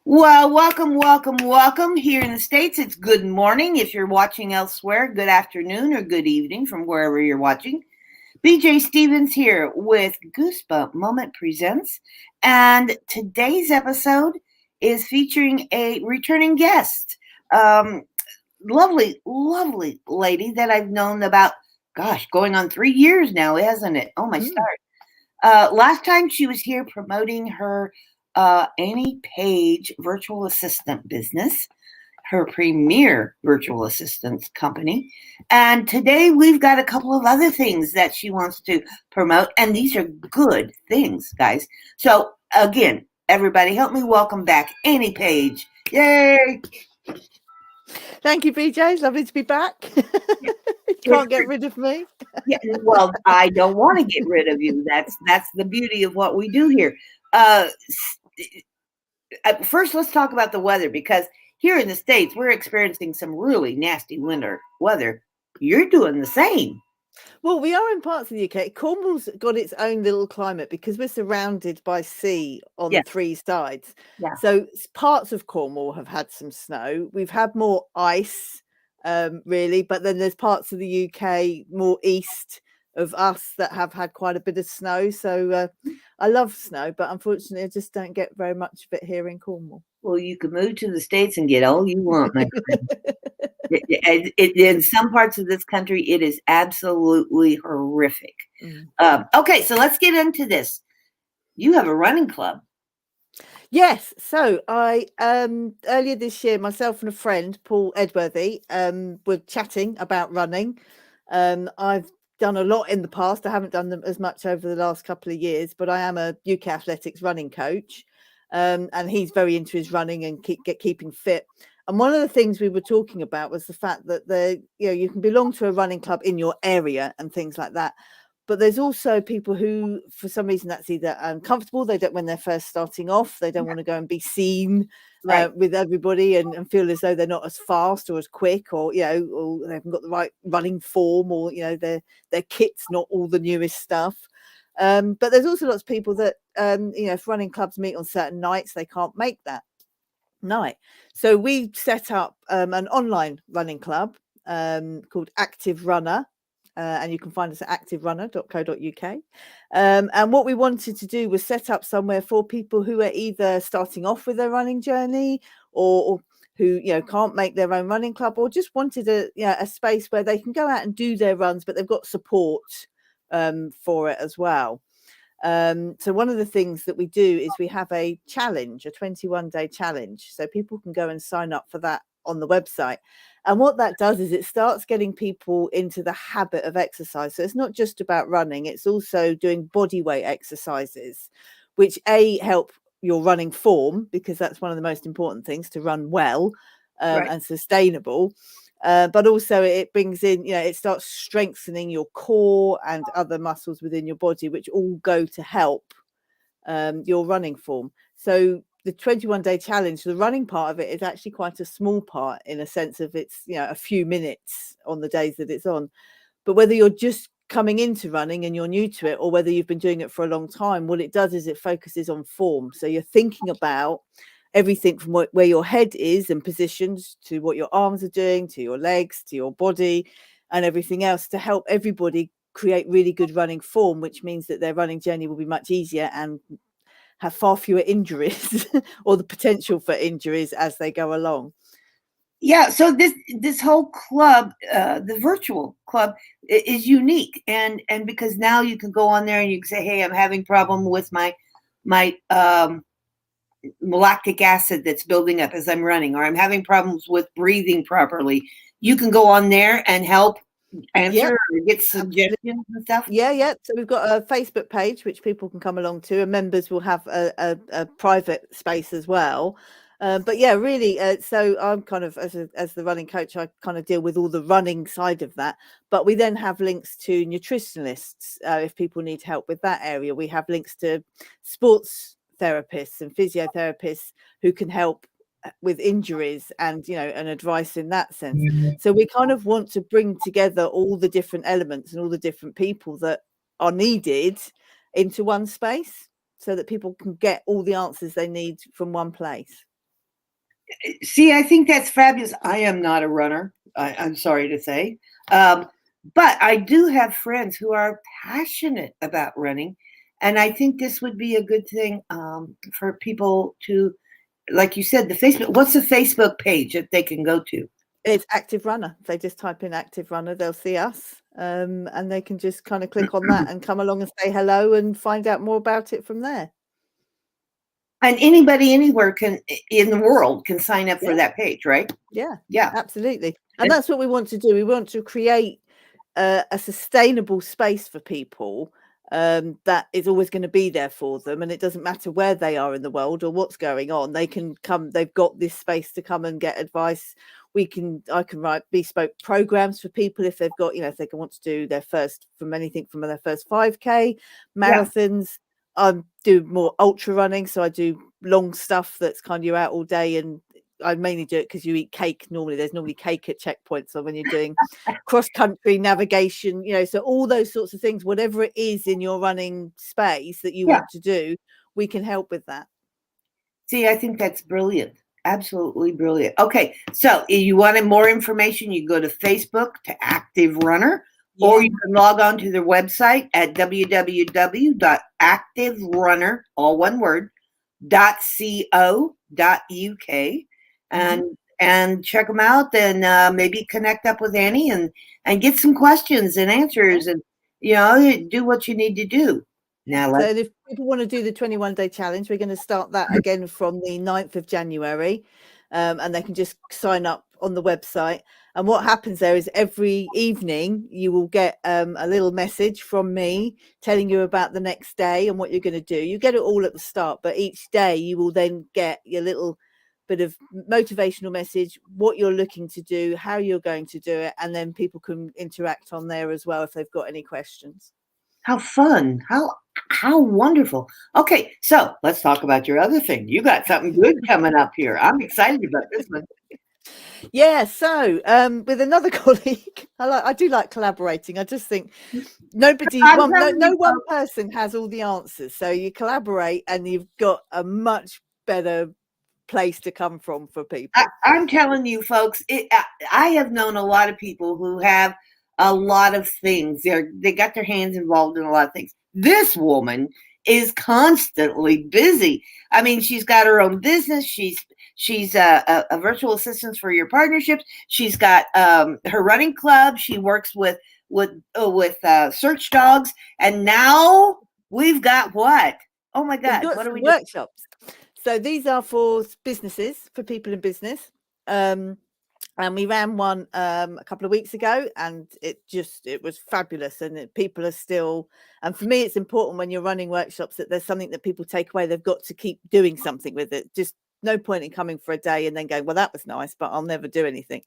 Well, welcome. Here in the States, it's good morning. If you're watching elsewhere, good afternoon or good evening from wherever you're watching. BJ Stevens here with Goosebump Moment Presents. And today's episode is featuring a returning guest. Um, lovely lady that I've known about, gosh, going on 3 years now, hasn't it? Oh, my Mm. stars. Last time she was here promoting her Amy Page virtual assistant business, her premier virtual assistance company. And today we've got a couple of other things that she wants to promote. And these are good things, guys. So, again, everybody, help me welcome back Amy Page. Yay! Thank you, BJ. It's lovely to be back. You It's can't get rid of me. Yeah, well, I don't want to get rid of you. That's the beauty of what we do here. Uh, First, let's talk about the weather because here in the States, we're experiencing some really nasty winter weather. You're doing the same. Well, we are in parts of the UK. Cornwall's got its own little climate because we're surrounded by sea Yeah, on three sides. yeah, So parts of Cornwall have had some snow. We've had more ice, really, but then there's parts of the UK more east of us that have had quite a bit of snow. So I love snow, but unfortunately, I just don't get very much of it here in Cornwall. well, you can move to the States and get all you want, my friend. In some parts of this country, it is absolutely horrific. Mm. Okay, so let's get into this. You have a running club. Yes, so I earlier this year, myself and a friend, Paul Edworthy, were chatting about running. I've done a lot in the past. I haven't done them as much over the last couple of years, but I am a UK athletics running coach, and he's very into his running and keeping fit. And one of the things we were talking about was the fact that you can belong to a running club in your area and things like that, but there's also people who, for some reason, that's either uncomfortable. They don't, when they're first starting off, they don't want to go and be seen Right. with everybody and feel as though they're not as fast or as quick, or or they haven't got the right running form, or their kit's not all the newest stuff. But there's also lots of people that if running clubs meet on certain nights, they can't make that night. So we set up an online running club called Active Runner. And you can find us at activerunner.co.uk. And what we wanted to do was set up somewhere for people who are either starting off with their running journey, or who can't make their own running club, or just wanted a space where they can go out and do their runs, but they've got support for it as well. So one of the things that we do is we have a challenge, a 21-day challenge. So people can go and sign up for that on the website. And what that does is it starts getting people into the habit of exercise. So it's not just about running, it's also doing body weight exercises, which help your running form, because that's one of the most important things, to run well Right. and sustainable. But also it brings in, it starts strengthening your core and other muscles within your body, which all go to help your running form. So the 21-day challenge, the running part of it is actually quite a small part, in a sense of it's, a few minutes on the days that it's on. But whether you're just coming into running and you're new to it, or whether you've been doing it for a long time, what it does is it focuses on form. So you're thinking about everything from where your head is and positions, to what your arms are doing, to your legs, to your body, and everything else, to help everybody create really good running form, which means that their running journey will be much easier and have far fewer injuries or the potential for injuries as they go along. Yeah, so this whole club, the virtual club, is unique, and because now you can go on there and you can say, "Hey, I'm having problem with my lactic acid that's building up as I'm running, or I'm having problems with breathing properly." You can go on there and help answer Yep, or get absolutely. suggestions and stuff. Yeah. So we've got a Facebook page which people can come along to, and members will have a private space as well. But yeah, really. So I'm kind of, as the running coach, I kind of deal with all the running side of that. But we then have links to nutritionists if people need help with that area. We have links to sports therapists and physiotherapists who can help with injuries and and advice in that sense. So we kind of want to bring together all the different elements and all the different people that are needed into one space, so that people can get all the answers they need from one place. See, I think that's fabulous. I am not a runner. I'm sorry to say. But I do have friends who are passionate about running. And I think this would be a good thing for people to, like you said, the Facebook. What's the Facebook page that they can go to? It's Active Runner. If they just type in Active Runner, they'll see us. And they can just kind of click on that and come along and say hello and find out more about it from there. And anybody anywhere in the world can sign up for that page, right? Yeah, Yeah, absolutely. And that's what we want to do. We want to create a sustainable space for people that is always going to be there for them, and it doesn't matter where they are in the world or what's going on. They can come. They've got this space to come and get advice. I can write bespoke programs for people if they've got, if they want to do their first from their first 5K marathons. I do more ultra running, so I do long stuff that's kind of you're out all day, and I mainly do it because you eat cake. Normally, there's normally cake at checkpoints. So when you're doing cross-country navigation, so all those sorts of things, whatever it is in your running space that you want to do, we can help with that. See, I think that's brilliant. Absolutely brilliant. Okay, so if you wanted more information, you go to Facebook to Active Runner, or you can log on to their website at www.activerunner, all one word, .co.uk, and check them out, and maybe connect up with Annie and get some questions and answers, and do what you need to do. Now, so if people want to do the 21-day challenge, we're going to start that again from the 9th of January, and they can just sign up on the website. And what happens there is every evening you will get a little message from me telling you about the next day and what you're going to do. You get it all at the start, but each day you will then get your little bit of motivational message, what you're looking to do, how you're going to do it, and then people can interact on there as well if they've got any questions. How fun. How wonderful. Okay, so let's talk about your other thing. You got something good coming up here. I'm excited about this one. Yeah, so with another colleague, I do like collaborating. I just think no one person has all the answers. So you collaborate and you've got a much better place to come from for people. I'm telling you, folks, I have known a lot of people who have a lot of things. They got their hands involved in a lot of things. This woman is constantly busy. I mean, she's got her own business. She's a virtual assistant for your partnerships. She's got her running club. She works with search dogs, and now we've got what? Oh my God! What are we doing? Workshops. So these are for businesses, for people in business. And we ran one a couple of weeks ago, and it was fabulous. And people are still, and for me, it's important when you're running workshops that there's something that people take away. They've got to keep doing something with it. Just no point in coming for a day and then going, well, that was nice, but I'll never do anything.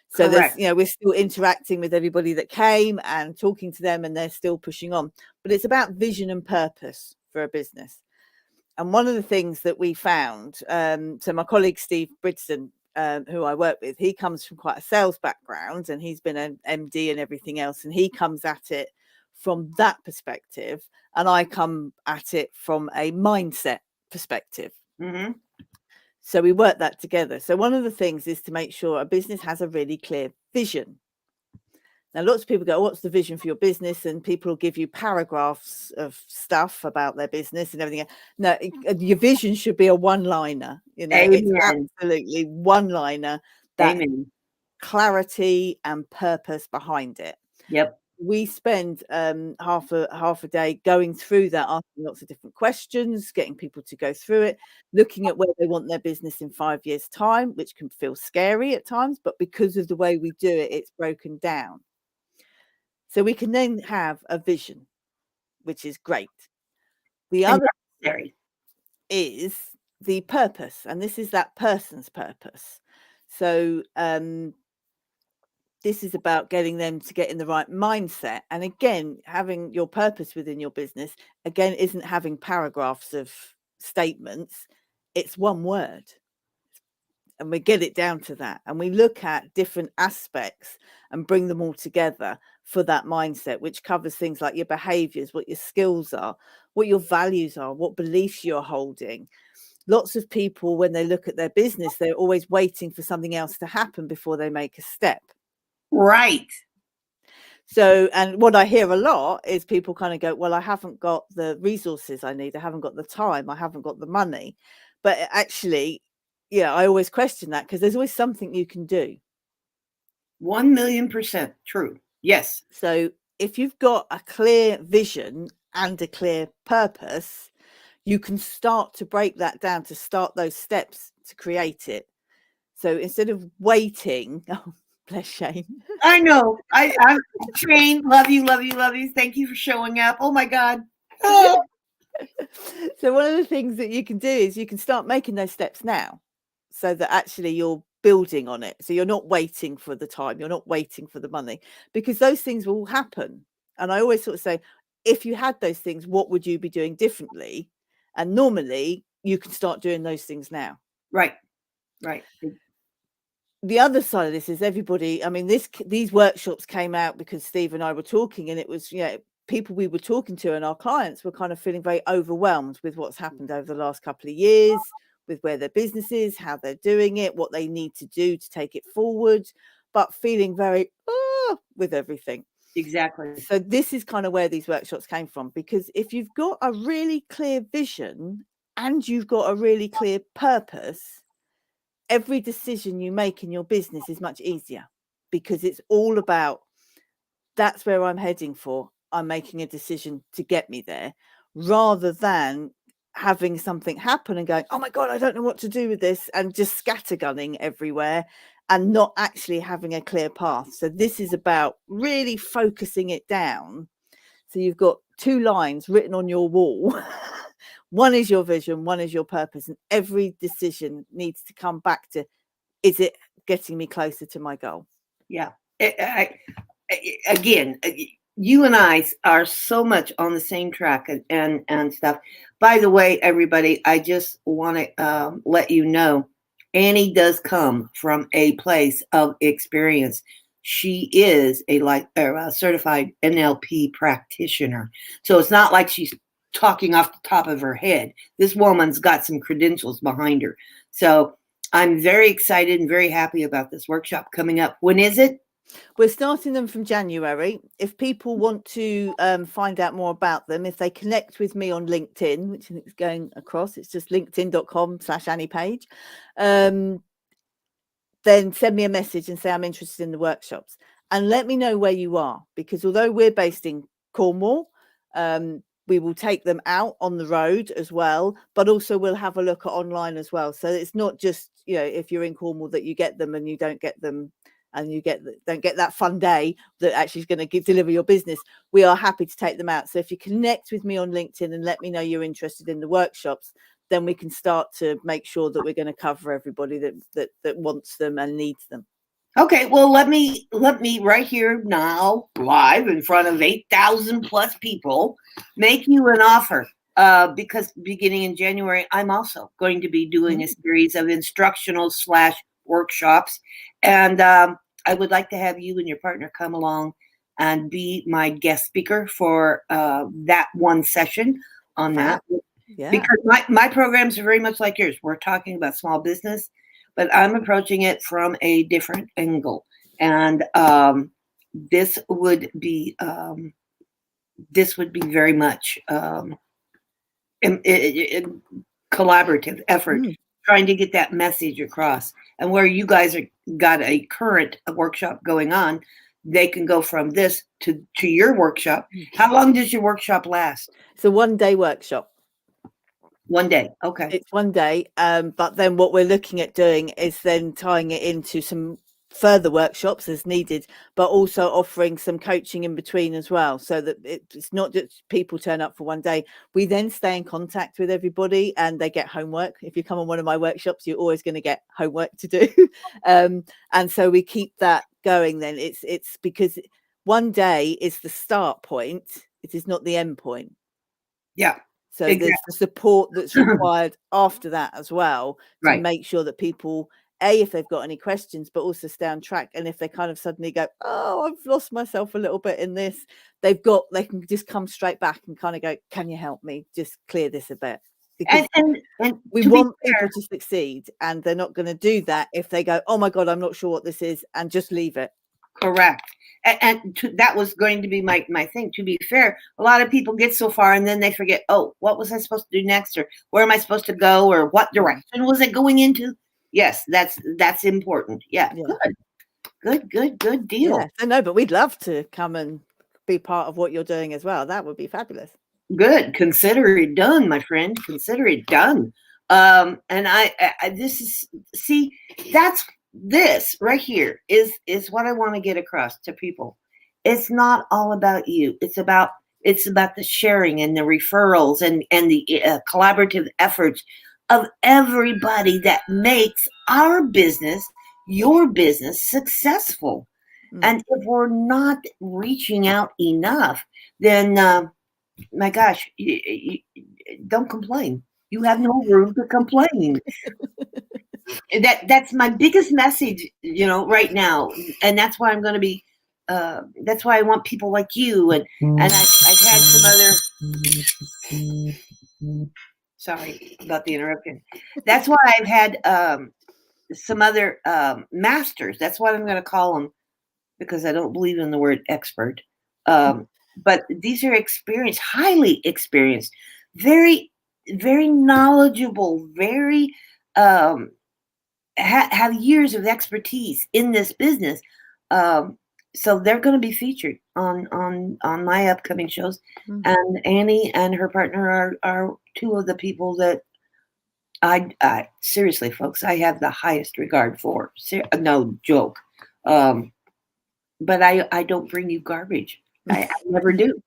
So there's, we're still interacting with everybody that came and talking to them, and they're still pushing on. But it's about vision and purpose for a business. And one of the things that we found, so my colleague Steve Bridson, who I work with, he comes from quite a sales background, and he's been an MD and everything else, and he comes at it from that perspective, and I come at it from a mindset perspective. So we work that together. So one of the things is to make sure a business has a really clear vision. Now, lots of people go, what's the vision for your business? And people will give you paragraphs of stuff about their business and everything. No, your vision should be a one-liner. It's absolutely one-liner. That clarity and purpose behind it. Yep. We spend half a day going through that, asking lots of different questions, getting people to go through it, looking at where they want their business in 5 years' time, which can feel scary at times, but because of the way we do it, it's broken down. So we can then have a vision, which is great. The other is the purpose, and this is that person's purpose. So this is about getting them to get in the right mindset. And again, having your purpose within your business, again, isn't having paragraphs of statements. It's one word. And we get it down to that. And we look at different aspects and bring them all together for that mindset, which covers things like your behaviors, what your skills are, what your values are, what beliefs you're holding, lots of people, when they look at their business, they're always waiting for something else to happen before they make a step. Right. So, and what I hear a lot is people kind of go, well, I haven't got the resources I need. I haven't got the time. I haven't got the money. But actually, yeah, I always question that, because there's always something you can do. 1,000,000% true. Yes. So if you've got a clear vision and a clear purpose, you can start to break that down, to start those steps to create it. So instead of waiting, oh, bless Shane. I know. I'm Shane. Love you, love you, love you. Thank you for showing up. Oh my God. Oh. So one of the things that you can do is you can start making those steps now, so that actually you're building on it. So you're not waiting for the time, you're not waiting for the money, because those things will happen. And I always sort of say, if you had those things, what would you be doing differently? And normally you can start doing those things now. Right. Right. The other side of this is everybody, I mean, these workshops came out because Steve and I were talking, and it was, people we were talking to and our clients were kind of feeling very overwhelmed with what's happened over the last couple of years, with where their business is, how they're doing it, what they need to do to take it forward, but feeling very with everything. Exactly. So this is kind of where these workshops came from, because if you've got a really clear vision and you've got a really clear purpose, every decision you make in your business is much easier, because it's all about, that's where I'm heading for. I'm making a decision to get me there, rather than having something happen and going, oh my God, I don't know what to do with this, and just scattergunning everywhere and not actually having a clear path. So this is about really focusing it down. So you've got 2 lines written on your wall. One is your vision, one is your purpose, and every decision needs to come back to, is it getting me closer to my goal? Yeah. Again, you and I are so much on the same track and stuff. By the way, everybody, I just want to let you know, Annie does come from a place of experience. She is a certified NLP practitioner. So it's not like she's talking off the top of her head. This woman's got some credentials behind her. So I'm very excited and very happy about this workshop coming up. When is it? We're starting them from January. If people want to find out more about them, if they connect with me on LinkedIn, which I think is going across, it's just linkedin.com/Annie Page, then send me a message and say I'm interested in the workshops, and let me know where you are, because although we're based in Cornwall, we will take them out on the road as well, but also we'll have a look at online as well. So it's not just, if you're in Cornwall that you get them, and you don't get them and you don't get that fun day that actually is going to deliver your business. We are happy to take them out. So if you connect with me on LinkedIn and let me know you're interested in the workshops, then we can start to make sure that we're going to cover everybody that wants them and needs them. Okay, well, let me right here now, live in front of 8,000 plus people, make you an offer. Because beginning in January, I'm also going to be doing a series of instructional / workshops, and I would like to have you and your partner come along and be my guest speaker for that one session on that. Yeah. Because my programs are very much like yours. We're talking about small business, but I'm approaching it from a different angle. And this would be very much collaborative effort, trying to get that message across. And where you guys got a current workshop going on, they can go from this to your workshop. How long does your workshop last? It's a 1-day workshop. 1 day. Okay. It's 1 day. But then what we're looking at doing is then tying it into some further workshops as needed, but also offering some coaching in between as well, so that it's not just people turn up for 1 day. We then stay in contact with everybody and they get homework. If you come on one of my workshops, you're always going to get homework to do. And so we keep that going. Then it's because 1 day is the start point, it is not the end point. Yeah. So there's the support that's required after that as well, to make sure that people, if they've got any questions, but also stay on track. And if they kind of suddenly go, oh, I've lost myself a little bit in this, they can just come straight back and kind of go, can you help me just clear this a bit? because and we to be want fair, people to succeed, and they're not going to do that if they go, oh my God, I'm not sure what this is, and just leave it. correct. That was going to be my thing. To be fair, a lot of people get so far and then they forget, oh, what was I supposed to do next? Or where am I supposed to go? Or what direction was it going into? Yes, that's important. Yeah. Good deal. Yeah, so no, but we'd love to come and be part of what you're doing as well. That would be fabulous. Good. Consider it done, my friend. Consider it done. And that's this right here is what I want to get across to people. It's not all about you. It's about the sharing and the referrals and the collaborative efforts of everybody that makes our business, your business, successful. And if we're not reaching out enough, then my gosh, don't complain. You have no room to complain. That's my biggest message, right now, and that's why I'm going to be. That's why I want people like you, and I've had some other. Sorry about the interruption. That's why I've had some other masters. That's what I'm going to call them, because I don't believe in the word expert. But these are experienced, highly experienced, very, very knowledgeable, very have years of expertise in this business. So they're going to be featured on my upcoming shows. And Annie and her partner are two of the people that I seriously, folks, I have the highest regard for. No joke. But I don't bring you garbage. I never do.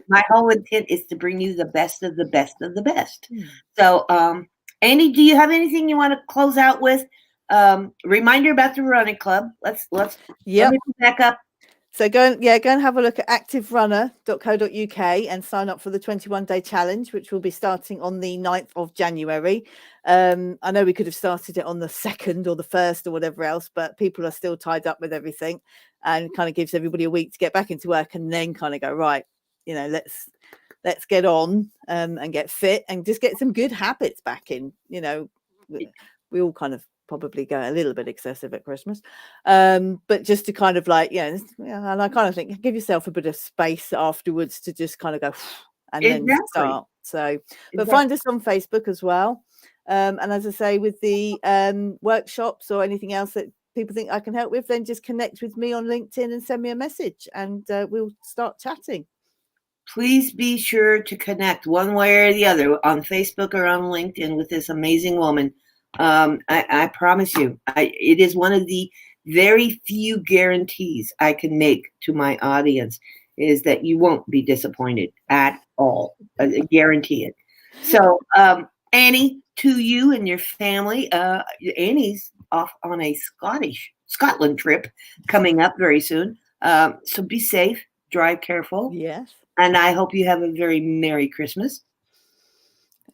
My whole intent is to bring you the best of the best of the best. So, Andy, do you have anything you want to close out with? Reminder about the running club. Let me back up. So go and have a look at activerunner.co.uk and sign up for the 21-day challenge, which will be starting on the 9th of January. I know we could have started it on the 2nd or the 1st or whatever else, but people are still tied up with everything, and kind of gives everybody a week to get back into work and then kind of go, right, let's get on and get fit and just get some good habits back in. We all kind of probably go a little bit excessive at Christmas, but just to kind of and I kind of think give yourself a bit of space afterwards to just kind of go and then start. So but find us on Facebook as well, and as I say, with the workshops or anything else that people think I can help with, then just connect with me on LinkedIn and send me a message, and we'll start chatting. Please be sure to connect one way or the other on Facebook or on LinkedIn with this amazing woman. I promise you, it is one of the very few guarantees I can make to my audience is that you won't be disappointed at all. I guarantee it. So, Annie, to you and your family, Annie's off on a Scotland trip coming up very soon. So be safe, drive careful. Yes. And I hope you have a very Merry Christmas.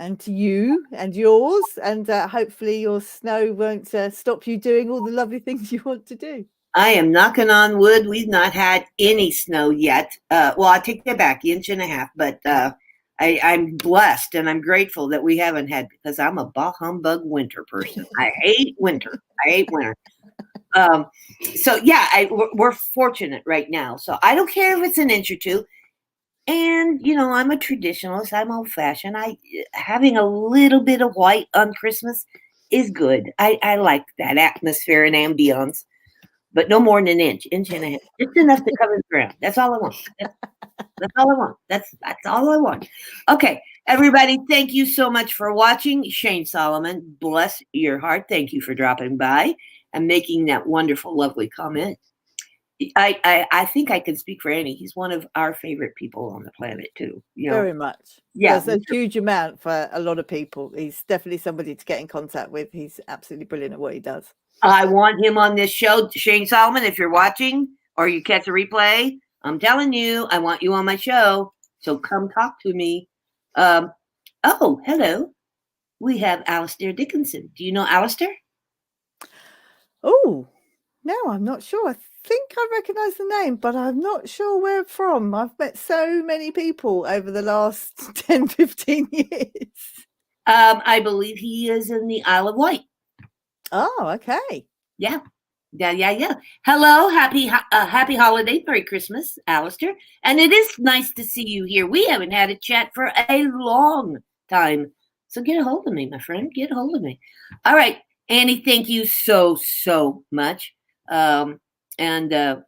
And to you and yours, and hopefully your snow won't stop you doing all the lovely things you want to do. I am knocking on wood. We've not had any snow yet. Well, I take that back, 1.5 inches, but I'm blessed and I'm grateful that we haven't had, because I'm a bah humbug winter person. I hate winter. So yeah, we're fortunate right now. So I don't care if it's 1 inch or 2. And, I'm a traditionalist. I'm old-fashioned. Having a little bit of white on Christmas is good. I like that atmosphere and ambience, but no more than 1 inch, 1.5 inches. Just enough to cover the ground. That's all I want. That's all I want. That's all I want. Okay, everybody, thank you so much for watching. Shane Solomon, bless your heart. Thank you for dropping by and making that wonderful, lovely comment. I think I can speak for Annie. He's one of our favorite people on the planet too. Very much. Yeah, there's a huge amount for a lot of people. He's definitely somebody to get in contact with. He's absolutely brilliant at what he does. I want him on this show, Shane Solomon. If you're watching or you catch a replay, I'm telling you, I want you on my show. So come talk to me. Oh, hello. We have Alistair Dickinson. Do you know Alistair? Oh, no, I'm not sure. I think I recognize the name, but I'm not sure where from. I've met so many people over the last 10, 15 years. I believe he is in the Isle of Wight. Oh, okay. Yeah. Hello, happy holiday, Merry Christmas, Alistair. And it is nice to see you here. We haven't had a chat for a long time. So get a hold of me, my friend. Get a hold of me. All right, Annie, thank you so much. And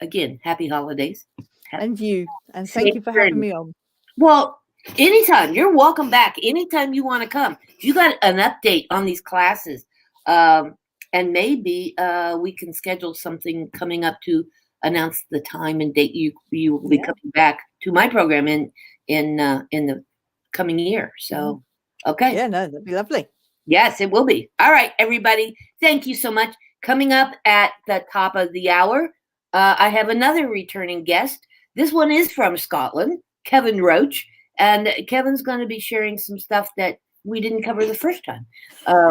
again, happy holidays. And you. And thank you for having me on. Well, anytime. You're welcome back. Anytime you want to come. If you got an update on these classes, and maybe we can schedule something coming up to announce the time and date you will be coming back to my program in the coming year. So, okay. Yeah, no, that'd be lovely. Yes, it will be. All right, everybody. Thank you so much. Coming up at the top of the hour, I have another returning guest. This one is from Scotland, Kevin Roach. And Kevin's going to be sharing some stuff that we didn't cover the first time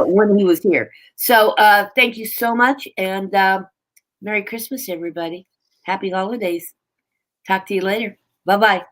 when he was here. So thank you so much. And Merry Christmas, everybody. Happy holidays. Talk to you later. Bye-bye.